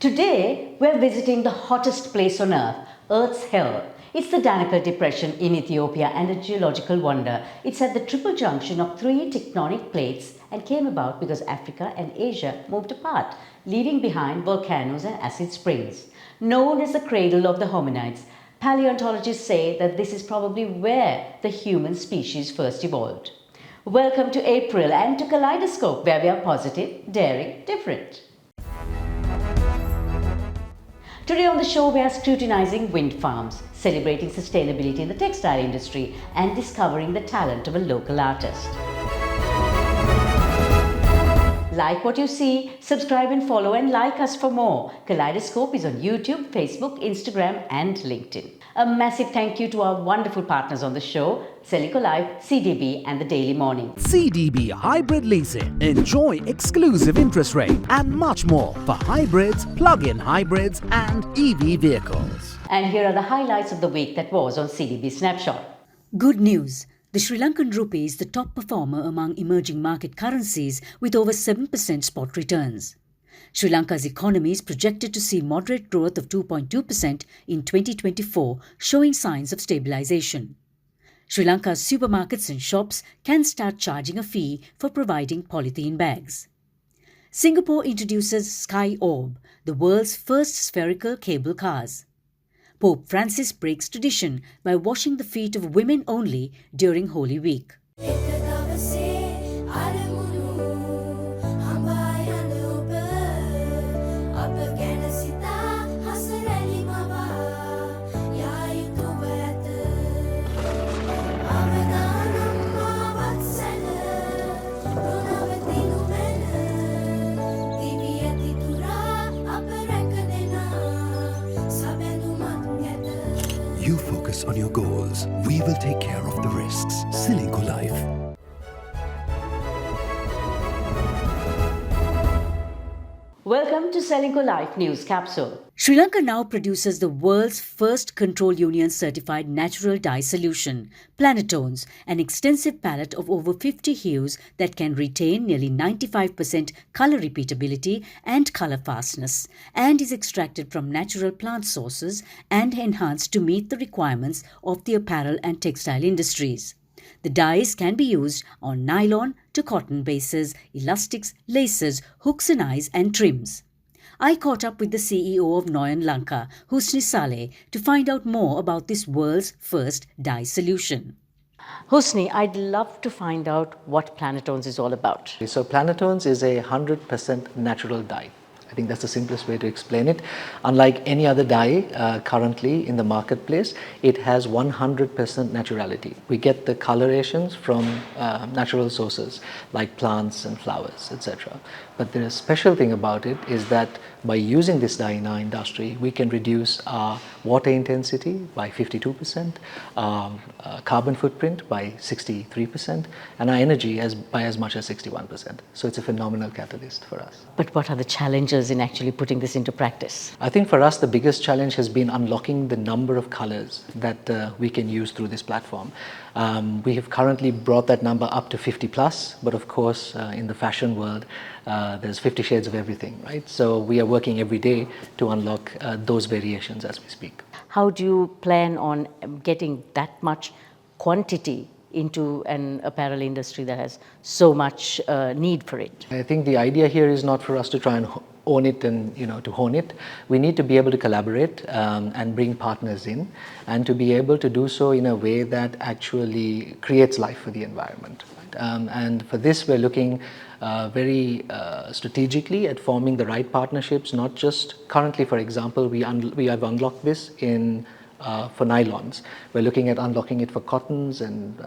Today, we're visiting the hottest place on Earth, Earth's hell. It's the Danakil Depression in Ethiopia and a geological wonder. It's at the triple junction of three tectonic plates and came about because Africa and Asia moved apart, leaving behind volcanoes and acid springs. Known as the cradle of the hominids, paleontologists say that this is probably where the human species first evolved. Welcome to April and to Kaleidoscope, where we are positive, daring, different. Today on the show, we are scrutinizing wind farms, celebrating sustainability in the textile industry, and discovering the talent of a local artist. Like what you see, subscribe and follow, and like us for more. Kaleidoscope is on YouTube, Facebook, Instagram, and LinkedIn. A massive thank you to our wonderful partners on the show, Srilanka Life, CDB, and the Daily Morning. CDB Hybrid Leasing. Enjoy exclusive interest rate and much more for hybrids, plug-in hybrids, and EV vehicles. And here are the highlights of the week that was on CDB Snapshot. Good news. The Sri Lankan rupee is the top performer among emerging market currencies with over 7% spot returns. Sri Lanka's economy is projected to see moderate growth of 2.2% in 2024, showing signs of stabilization. Sri Lanka's supermarkets and shops can start charging a fee for providing polythene bags. Singapore introduces Sky Orb, the world's first spherical cable cars. Pope Francis breaks tradition by washing the feet of women only during Holy Week. You focus on your goals. We will take care of the risks. Srilanka Life. Welcome to Srilanka Life News Capsule. Sri Lanka now produces the world's first Control Union certified natural dye solution, Planetones, an extensive palette of over 50 hues that can retain nearly 95% color repeatability and color fastness, and is extracted from natural plant sources and enhanced to meet the requirements of the apparel and textile industries. The dyes can be used on nylon to cotton bases, elastics, laces, hooks and eyes, and trims. I caught up with the CEO of Noyan Lanka, Husni Saleh, to find out more about this world's first dye solution. Husni, I'd love to find out what Planetones is all about. So Planetones is a 100% natural dye. I think that's the simplest way to explain it. Unlike any other dye currently in the marketplace, it has 100% naturality. We get the colorations from natural sources like plants and flowers, etc. But the special thing about it is that by using this dye in our industry, we can reduce our water intensity by 52%, carbon footprint by 63%, and our energy by as much as 61%. So it's a phenomenal catalyst for us. But what are the challenges in actually putting this into practice? I think for us the biggest challenge has been unlocking the number of colors that we can use through this platform. We have currently brought that number up to 50 plus, but of course in the fashion world there's 50 shades of everything, right? So we are working every day to unlock those variations as we speak. How do you plan on getting that much quantity into an apparel industry that has so much need for it? I think the idea here is not for us to try and own it and to hone it. We need to be able to collaborate and bring partners in, and to be able to do so in a way that actually creates life for the environment. And for this we're looking very strategically at forming the right partnerships, not just currently, for example, we have unlocked this for nylons. We're looking at unlocking it for cottons and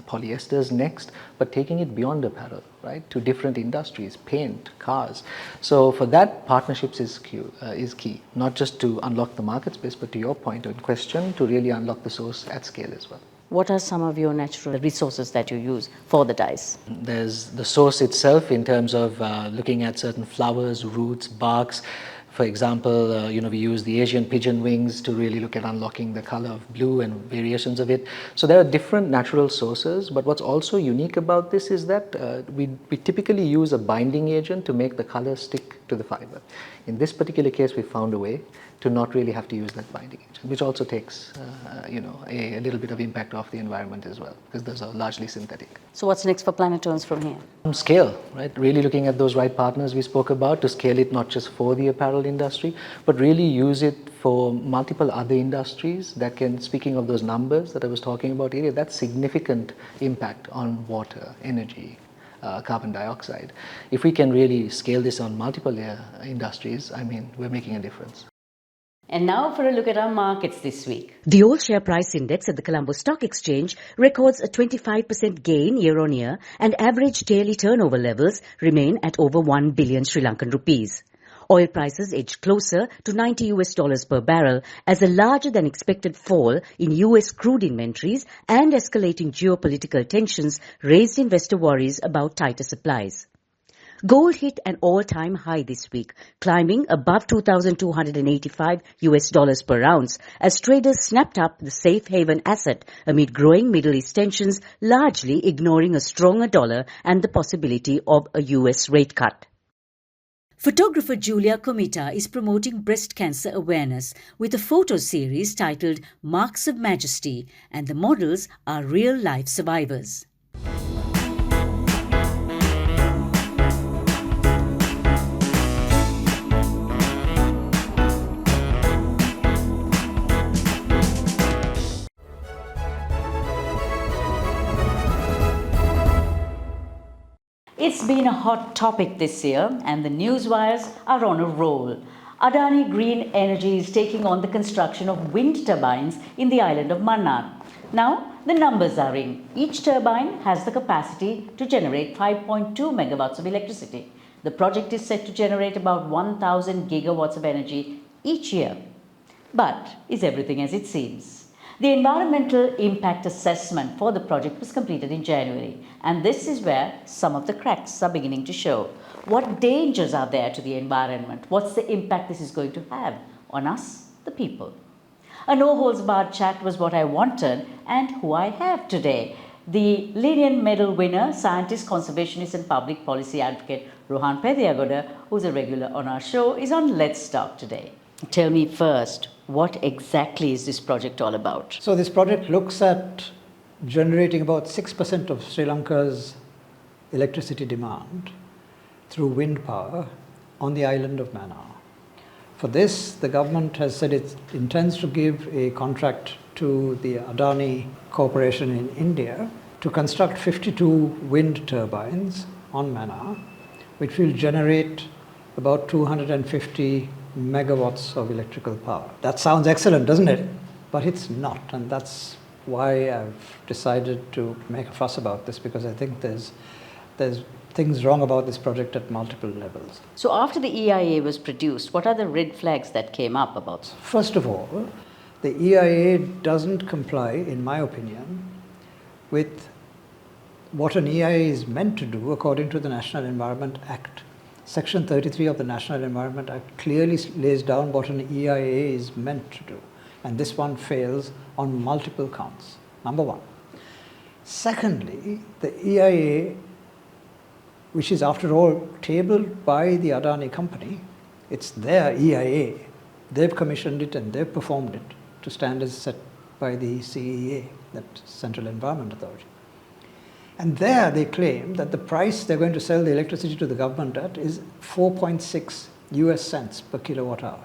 polyesters next, but taking it beyond apparel, right, to different industries, paint, cars. So for that, partnerships is key, not just to unlock the market space, but to your point in question, to really unlock the source at scale as well. What are some of your natural resources that you use for the dyes? There's the source itself in terms of looking at certain flowers, roots, barks. For example, we use the Asian pigeon wings to really look at unlocking the color of blue and variations of it. So there are different natural sources, but what's also unique about this is that we typically use a binding agent to make the color stick to the fiber. In this particular case, we found a way to not really have to use that binding agent, which also takes a little bit of impact off the environment as well, because those are largely synthetic. So what's next for Planetones from here? Scale, right? Really looking at those right partners we spoke about to scale it not just for the apparel industry, but really use it for multiple other industries that can, speaking of those numbers that I was talking about earlier, that's significant impact on water, energy, carbon dioxide. If we can really scale this on multiple industries, I mean, we're making a difference. And now for a look at our markets this week. The All Share Price Index at the Colombo Stock Exchange records a 25% gain year-on-year, and average daily turnover levels remain at over 1 billion Sri Lankan rupees. Oil prices edged closer to $90 per barrel as a larger than expected fall in US crude inventories and escalating geopolitical tensions raised investor worries about tighter supplies. Gold hit an all-time high this week, climbing above $2,285 per ounce as traders snapped up the safe haven asset amid growing Middle East tensions, largely ignoring a stronger dollar and the possibility of a US rate cut. Photographer Julia Comita is promoting breast cancer awareness with a photo series titled Marks of Majesty, and the models are real-life survivors. It's been a hot topic this year, and the newswires are on a roll. Adani Green Energy is taking on the construction of wind turbines in the island of Mannar. Now, the numbers are in. Each turbine has the capacity to generate 5.2 megawatts of electricity. The project is set to generate about 1,000 gigawatts of energy each year. But is everything as it seems? The environmental impact assessment for the project was completed in January, and this is where some of the cracks are beginning to show. What dangers are there to the environment? What's the impact this is going to have on us, the people? A no-holds-barred chat was what I wanted and who I have today. The Lenin Medal winner, scientist, conservationist and public policy advocate Rohan Pediagoda, who's a regular on our show, is on Let's Talk today. Tell me first, what exactly is this project all about? So this project looks at generating about 6% of Sri Lanka's electricity demand through wind power on the island of Mannar. For this, the government has said it intends to give a contract to the Adani Corporation in India to construct 52 wind turbines on Mannar, which will generate about 250 megawatts of electrical power. That sounds excellent, doesn't it? But it's not, and that's why I've decided to make a fuss about this, because I think there's things wrong about this project at multiple levels. So after the EIA was produced, what are the red flags that came up about? First of all, the EIA doesn't comply, in my opinion, with what an EIA is meant to do according to the National Environment Act. Section 33 of the National Environment Act clearly lays down what an EIA is meant to do, and this one fails on multiple counts, number one. Secondly, the EIA, which is after all tabled by the Adani company, it's their EIA. They've commissioned it and they've performed it to standards set by the CEA, that Central Environment Authority. And there they claim that the price they're going to sell the electricity to the government at is 4.6 US cents per kilowatt hour.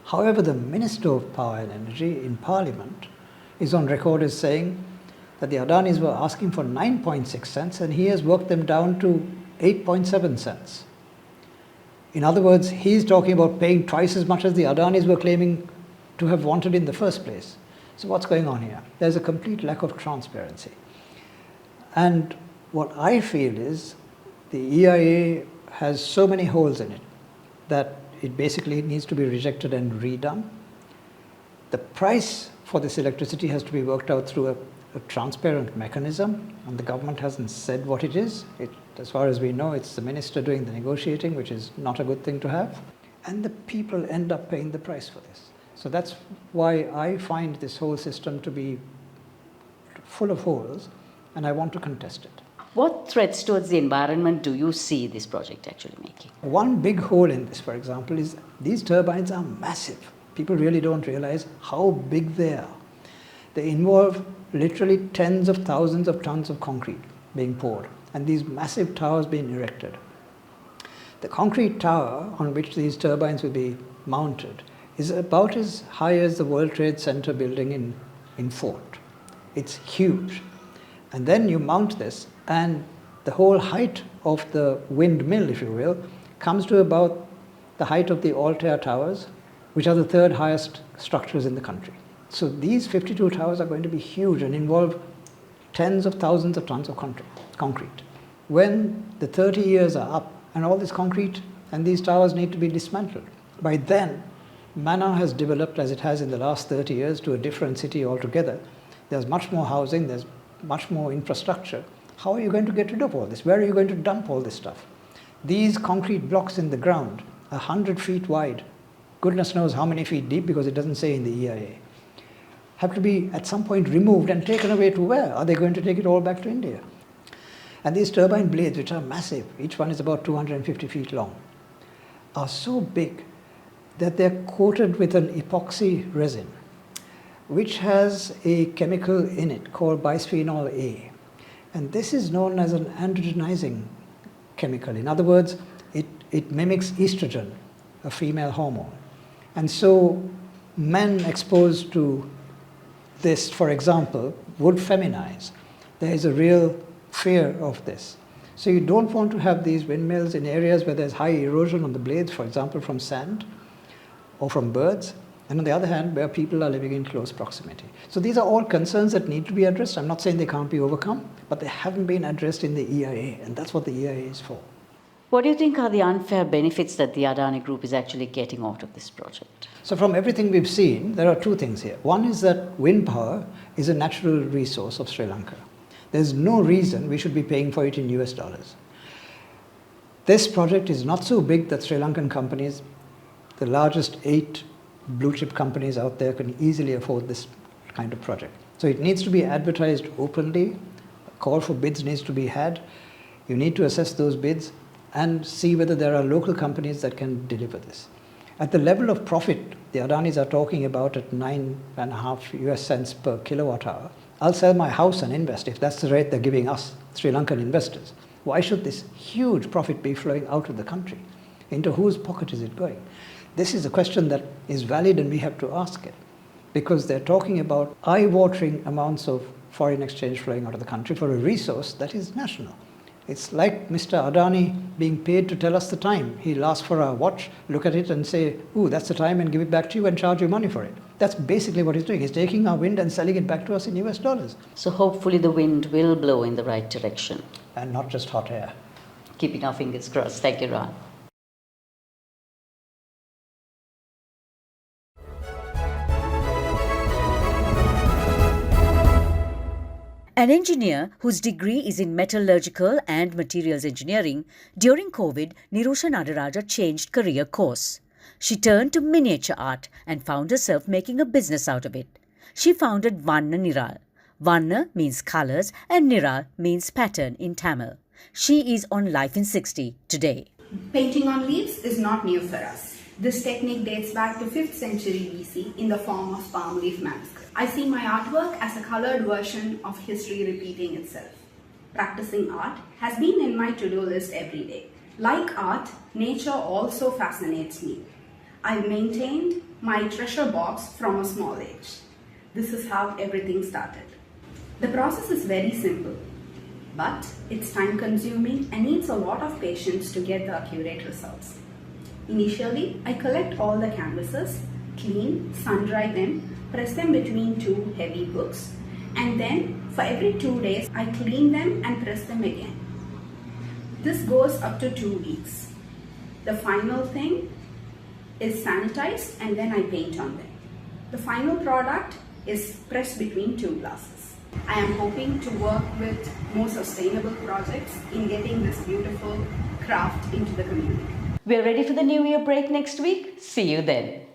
However, the Minister of Power and Energy in Parliament is on record as saying that the Adanis were asking for 9.6 cents and he has worked them down to 8.7 cents. In other words, he's talking about paying twice as much as the Adanis were claiming to have wanted in the first place. So what's going on here? There's a complete lack of transparency. And what I feel is the EIA has so many holes in it that it basically needs to be rejected and redone. The price for this electricity has to be worked out through a transparent mechanism, and the government hasn't said what it is. As far as we know, it's the minister doing the negotiating, which is not a good thing to have. And the people end up paying the price for this. So that's why I find this whole system to be full of holes, and I want to contest it. What threats towards the environment do you see this project actually making? One big hole in this, for example, is these turbines are massive. People really don't realize how big they are. They involve literally tens of thousands of tons of concrete being poured and these massive towers being erected. The concrete tower on which these turbines will be mounted is about as high as the World Trade Center building in Fort. It's huge. And then you mount this, and the whole height of the windmill, if you will, comes to about the height of the Altair Towers, which are the third highest structures in the country. So these 52 towers are going to be huge and involve tens of thousands of tons of concrete. When the 30 years are up and all this concrete and these towers need to be dismantled, by then Mannar has developed, as it has in the last 30 years, to a different city altogether. There's much more housing, there's much more infrastructure. How are you going to get rid of all this? Where are you going to dump all this stuff? These concrete blocks in the ground, 100 feet wide, goodness knows how many feet deep because it doesn't say in the EIA, have to be at some point removed and taken away to where? Are they going to take it all back to India? And these turbine blades, which are massive, each one is about 250 feet long, are so big that they're coated with an epoxy resin, which has a chemical in it called bisphenol A. And this is known as an androgenizing chemical. In other words, it mimics estrogen, a female hormone. And so men exposed to this, for example, would feminize. There is a real fear of this. So you don't want to have these windmills in areas where there's high erosion on the blades, for example, from sand or from birds, and on the other hand, where people are living in close proximity. So these are all concerns that need to be addressed. I'm not saying they can't be overcome, but they haven't been addressed in the EIA, and that's what the EIA is for. What do you think are the unfair benefits that the Adani Group is actually getting out of this project? So from everything we've seen, there are two things here. One is that wind power is a natural resource of Sri Lanka. There's no reason we should be paying for it in US dollars. This project is not so big that Sri Lankan companies, the largest 8 blue chip companies out there, can easily afford this kind of project. So it needs to be advertised openly. A call for bids needs to be had. You need to assess those bids and see whether there are local companies that can deliver this. At the level of profit the Adanis are talking about at 9.5 US cents per kilowatt hour, I'll sell my house and invest if that's the rate they're giving us, Sri Lankan investors. Why should this huge profit be flowing out of the country? Into whose pocket is it going? This is a question that is valid and we have to ask it, because they're talking about eye-watering amounts of foreign exchange flowing out of the country for a resource that is national. It's like Mr. Adani being paid to tell us the time. He'll ask for our watch, look at it and say, ooh, that's the time, and give it back to you and charge you money for it. That's basically what he's doing. He's taking our wind and selling it back to us in US dollars. So hopefully the wind will blow in the right direction. And not just hot air. Keeping our fingers crossed. Thank you, Ran. An engineer whose degree is in metallurgical and materials engineering, during COVID, Nirusha Nadaraja changed career course. She turned to miniature art and found herself making a business out of it. She founded Vanna Niral. Vanna means colours and Niral means pattern in Tamil. She is on Life in 60 today. Painting on leaves is not new for us. This technique dates back to 5th century BC in the form of palm leaf manuscript. I see my artwork as a colored version of history repeating itself. Practicing art has been in my to-do list every day. Like art, nature also fascinates me. I've maintained my treasure box from a small age. This is how everything started. The process is very simple, but it's time-consuming and needs a lot of patience to get the accurate results. Initially, I collect all the canvases, clean, sun-dry them, press them between 2 heavy hooks, and then for every 2 days, I clean them and press them again. This goes up to 2 weeks. The final thing is sanitized and then I paint on them. The final product is pressed between 2 glasses. I am hoping to work with more sustainable projects in getting this beautiful craft into the community. We're ready for the New Year break next week. See you then.